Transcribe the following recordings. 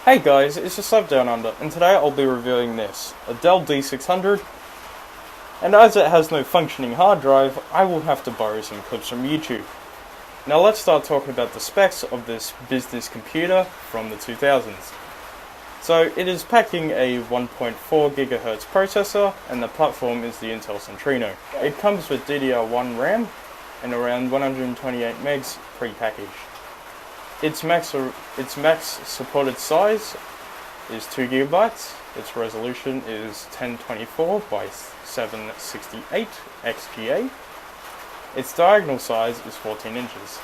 Hey guys, it's just Sub Down Under, and today I'll be reviewing this, a Dell D600, and as it has no functioning hard drive, I will have to borrow some clips from YouTube. Now let's start talking about the specs of this business computer from the 2000s. So it is packing a 1.4 GHz processor, and the platform is the Intel Centrino. It comes with DDR1 RAM and around 128 megs pre-packaged. Its max supported size is 2 GB. Its resolution is 1024 by 768 XGA. Its diagonal size is 14 inches.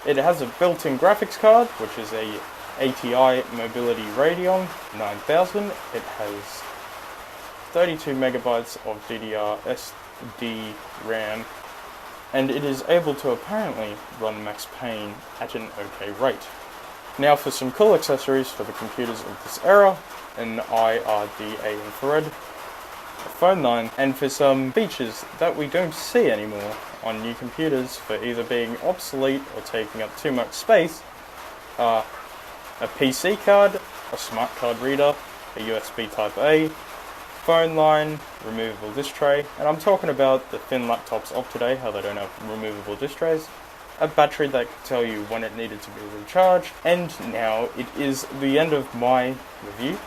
It has a built-in graphics card, which is a ATI Mobility Radeon 9000. It has 32 megabytes of DDR SD RAM, and it is able to apparently run Max Payne at an okay rate. Now for some cool accessories for the computers of this era: an IRDA infrared, a phone line, and for some features that we don't see anymore on new computers for either being obsolete or taking up too much space, a PC card, a smart card reader, a USB Type-A, phone line, removable disk tray, and I'm talking about the thin laptops of today, how they don't have removable disk trays, a battery that can tell you when it needed to be recharged. And now it is the end of my review,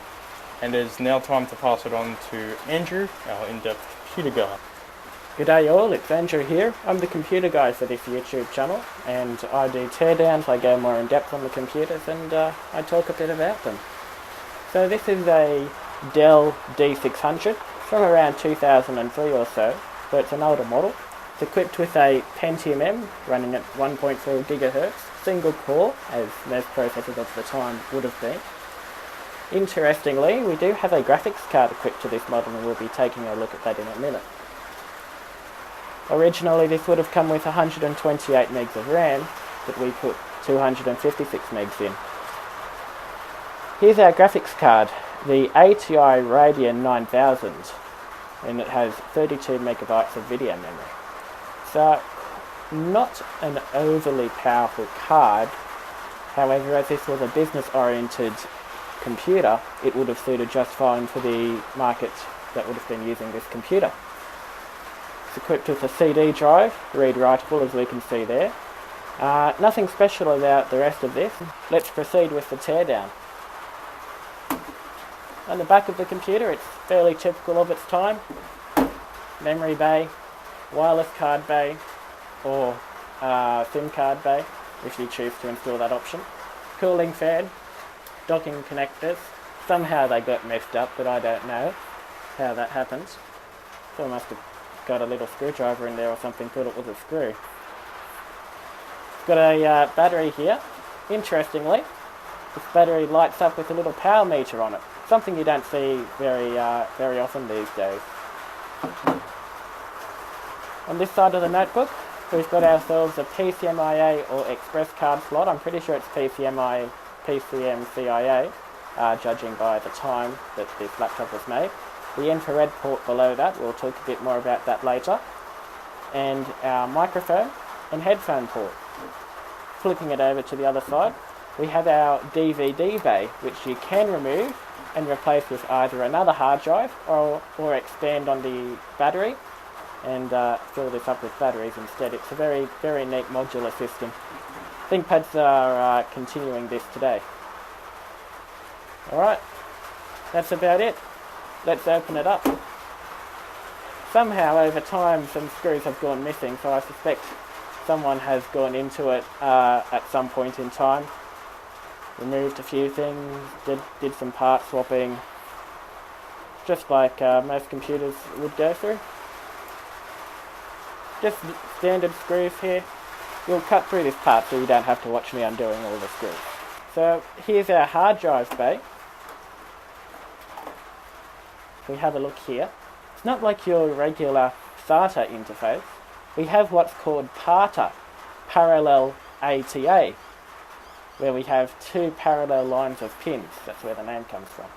and it is now time to pass it on to Andrew, our in-depth computer guy. G'day all, it's Andrew here. I'm the computer guy for this YouTube channel, and I do teardowns. I go more in depth on the computers, and I talk a bit about them. So this is a Dell D600 from around 2003 or so, it's an older model. It's equipped with a Pentium M running at 1.4 GHz, single core, as most processors of the time would have been. Interestingly, we do have a graphics card equipped to this model, and we'll be taking a look at that in a minute. Originally this would have come with 128 megs of RAM, but we put 256 megs in. Here's our graphics card, the ATI Radeon 9000, and it has 32 megabytes of video memory. So, not an overly powerful card. However, as this was a business-oriented computer, it would have suited just fine for the market that would have been using this computer. It's equipped with a CD drive, read-writable as we can see there. Nothing special about the rest of this. Let's proceed with the teardown. On the back of the computer, it's fairly typical of its time. Memory bay, wireless card bay, or SIM card bay, if you choose to install that option. Cooling fan, docking connectors. Somehow they got messed up, but I don't know how that happens. So I must have got a little screwdriver in there or something, thought it was a screw. Got a battery here. Interestingly, this battery lights up with a little power meter on it. Something you don't see very often these days. On this side of the notebook, we've got ourselves a PCMIA or express card slot. I'm pretty sure it's PCMCIA, judging by the time that this laptop was made. The infrared port below that, we'll talk a bit more about that later. And our microphone and headphone port. Flipping it over to the other side, we have our DVD bay, which you can remove and replace with either another hard drive or expand on the battery and fill this up with batteries instead. It's a very, very neat modular system. ThinkPads are continuing this today. Alright, that's about it. Let's open it up. Somehow over time some screws have gone missing, so I suspect someone has gone into it at some point in time. Removed a few things, did some part swapping, just like most computers would go through. Just standard screws here. We'll cut through this part so you don't have to watch me undoing all the screws. So here's our hard drive bay. If we have a look here, it's not like your regular SATA interface. We have what's called PATA, Parallel ATA, where we have two parallel lines of pins. That's where the name comes from.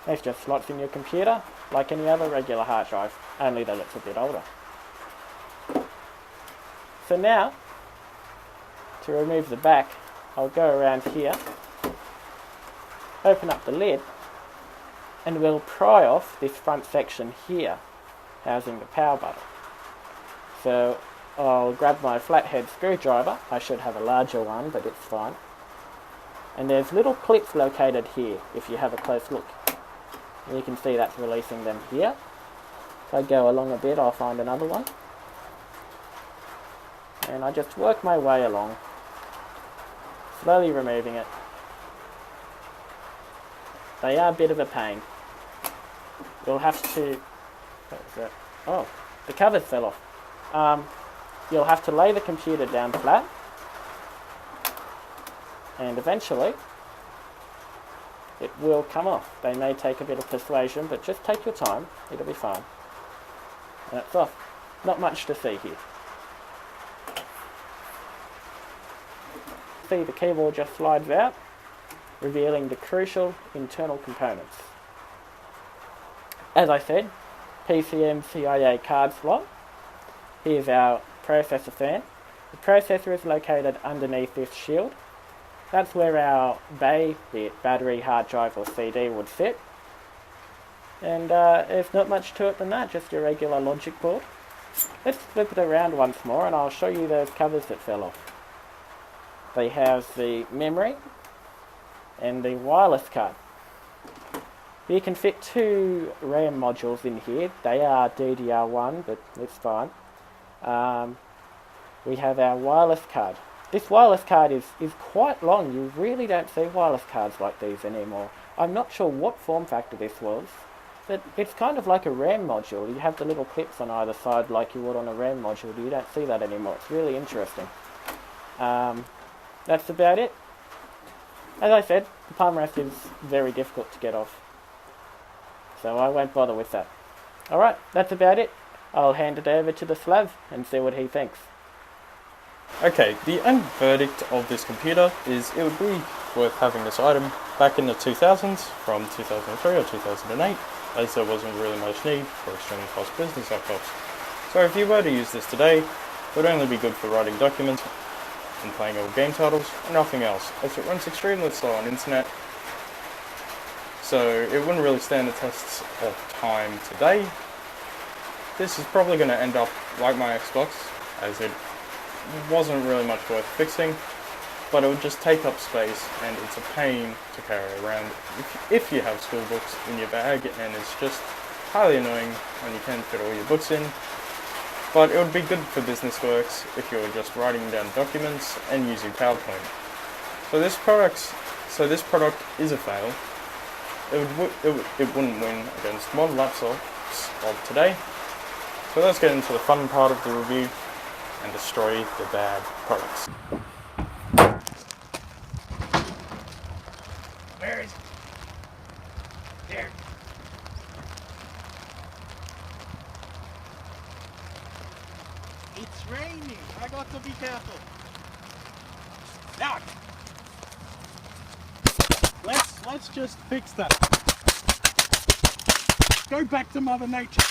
There's just slots in your computer, like any other regular hard drive, only that it's a bit older. So now, to remove the back, I'll go around here open up the lid, and we'll pry off this front section here, housing the power button. So I'll grab my flathead screwdriver. I should have a larger one, but it's fine. And there's little clips located here, if you have a close look. You can see that's releasing them here. If I go along a bit, I'll find another one. And I just work my way along, slowly removing it. They are a bit of a pain. You'll have to... What was that? Oh, the covers fell off. You'll have to lay the computer down flat, and eventually it will come off. They may take a bit of persuasion, but just take your time, it'll be fine. And it's off. Not much to see here. See, the keyboard just slides out, revealing the crucial internal components. As I said, PCM CIA card slot. Here's our processor fan. The processor is located underneath this shield. That's where our bay, be it battery, hard drive or CD, would sit. And there's not much to it than that, just your regular logic board. Let's flip it around once more and I'll show you those covers that fell off. They have the memory and the wireless card. You can fit 2 RAM modules in here. They are DDR1, but it's fine. We have our wireless card. This wireless card is quite long. You really don't see wireless cards like these anymore. I'm not sure what form factor this was, but it's kind of like a RAM module. You have the little clips on either side like you would on a RAM module. You don't see that anymore. It's really interesting. That's about it. As I said, the palm rest is very difficult to get off, so I won't bother with that. Alright, that's about it. I'll hand it over to the Slav and see what he thinks. Okay, the end verdict of this computer is it would be worth having this item back in the 2000s, from 2003 or 2008, as there wasn't really much need for extremely fast business laptops. So if you were to use this today, it would only be good for writing documents and playing old game titles, and nothing else, as it runs extremely slow on internet, so it wouldn't really stand the tests of time today. This is probably going to end up like my Xbox, as it wasn't really much worth fixing, but it would just take up space and it's a pain to carry around if you have school books in your bag, and it's just highly annoying when you can't fit all your books in. But it would be good for business works if you were just writing down documents and using PowerPoint. So this product is a fail. It wouldn't win against modern laptops of today. So let's get into the fun part of the review and destroy the bad products. Where is it? There. It's raining. I got to be careful. Now. Let's just fix that. Go back to Mother Nature.